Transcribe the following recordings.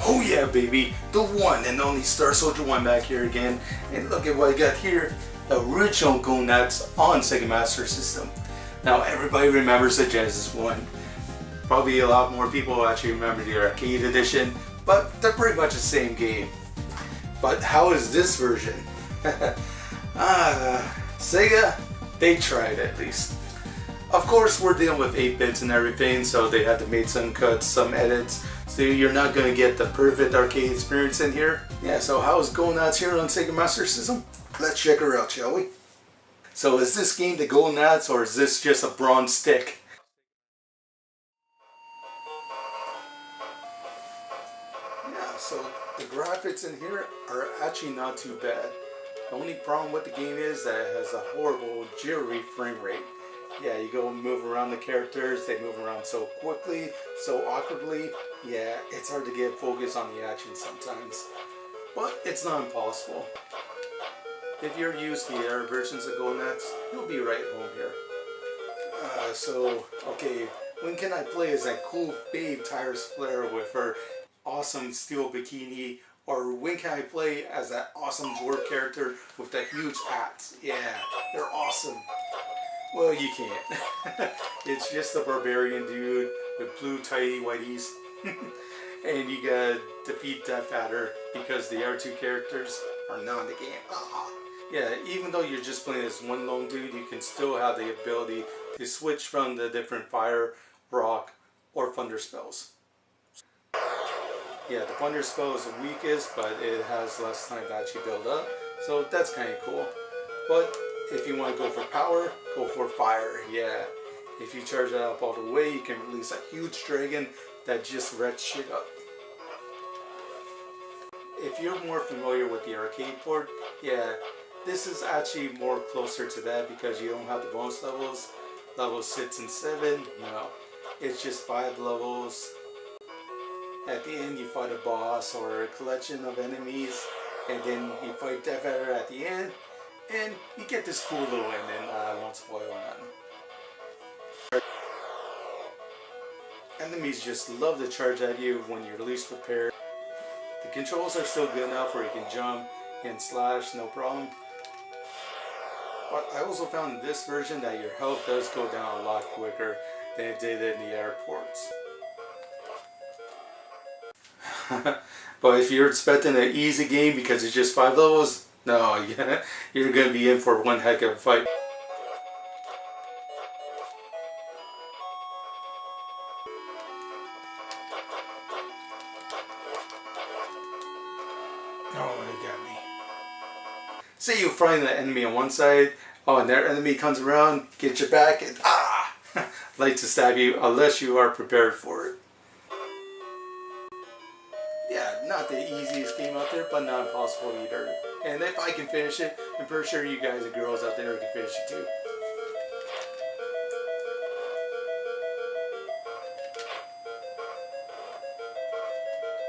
Oh yeah, baby, the one and only Starsoldier1 back here again, and look at what I got here, the original Gonats on Sega Master System. Now everybody remembers the Genesis one. Probably a lot more people actually remember the arcade edition, but they're pretty much the same game. But how is this version? Sega, they tried at least. Of course, we're dealing with 8 bits and everything, so they had to make some cuts, some edits, so you're not going to get the perfect arcade experience in here. Yeah, so how is Gonats here on Sega Master System? Let's check her out, shall we? So is this game the Gonats, or is this just a bronze stick? Yeah, so the graphics in here are actually not too bad. The only problem with the game is that it has a horrible jittery frame rate. Yeah, you go and move around the characters, they move around so quickly, so awkwardly. Yeah, it's hard to get focus on the action sometimes. But it's not impossible. If you're used to the other versions of Gonats, you'll be right home here. Okay, when can I play as that cool babe Tyrus Flare with her awesome steel bikini? Or when can I play as that awesome dwarf character with that huge axe? Yeah, they're awesome. Well, you can't. It's just a barbarian dude with blue tighty whities. And you gotta defeat Death Adder because the other two characters are not in the game. Yeah, even though you're just playing as one lone dude, you can still have the ability to switch from the different fire, rock, or thunder spells. Yeah, the thunder spell is the weakest, but it has less time to actually build up, so that's kind of cool. But if you want to go for power, go for fire. Yeah, if you charge that up all the way, you can release a huge dragon that just wrecks shit up. If you're more familiar with the arcade port, yeah, this is actually more closer to that because you don't have the bonus levels, levels 6 and 7. No, it's just 5 levels. At the end you fight a boss or a collection of enemies, and then you fight Death Adder at the end, and you get this cool little ending. I won't spoil nothing. Enemies just love to charge at you when you're least prepared. The controls are still good enough where you can jump and slash, no problem. But I also found in this version that your health does go down a lot quicker than it did in the airports. But if you're expecting an easy game because it's just 5 levels, no, you're going to be in for one heck of a fight. Oh, they got me. Say you find the enemy on one side, and their enemy comes around, get your back, and like to stab you unless you are prepared for it. Yeah, not the easiest game out there, but not impossible either. And if I can finish it, I'm pretty sure you guys and girls out there can finish it too.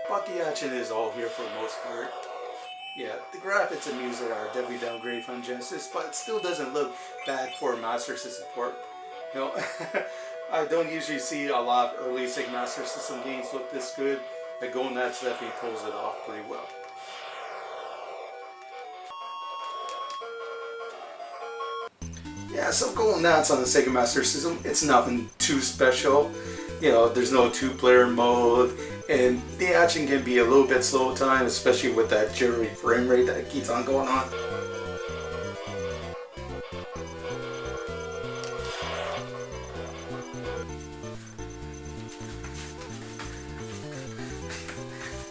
But the action is all here for the most part. Yeah, the graphics and music are definitely downgraded from Genesis, but it still doesn't look bad for a Master System port. You know, I don't usually see a lot of early Sega Master System games look this good. The Gonats definitely pulls it off pretty well. Yeah, so Gonats on the Sega Master System, it's nothing too special. You know, there's no 2-player mode, and the action can be a little bit slow at times, especially with that jittery frame rate that keeps on going on.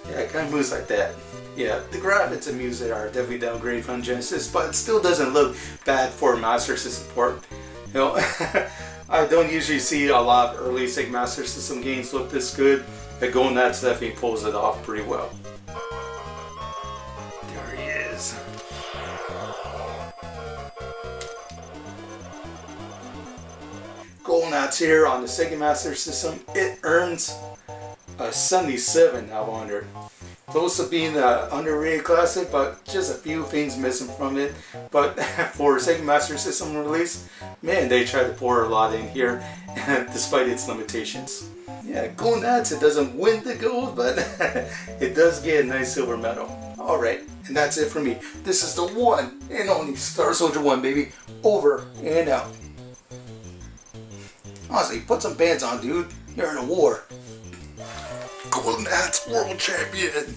Yeah, it kind of moves like that. Yeah, the graphics and music are definitely downgraded from Genesis, but it still doesn't look bad for a Master System port. You know, I don't usually see a lot of early Sega Master System games look this good. The Gonats definitely pulls it off pretty well. There he is. Gonats here on the Sega Master System. It earns a 77 out of 100. Close to being an underrated classic, but just a few things missing from it. But for Sega Master System release, man, they tried to pour a lot in here, despite its limitations. Yeah, Gold Nats, it doesn't win the gold, but it does get a nice silver medal. Alright, and that's it for me. This is the one and only Starsoldier1, baby. Over and out. Honestly, put some bands on, dude. You're in a war. Golden Nats World Champion.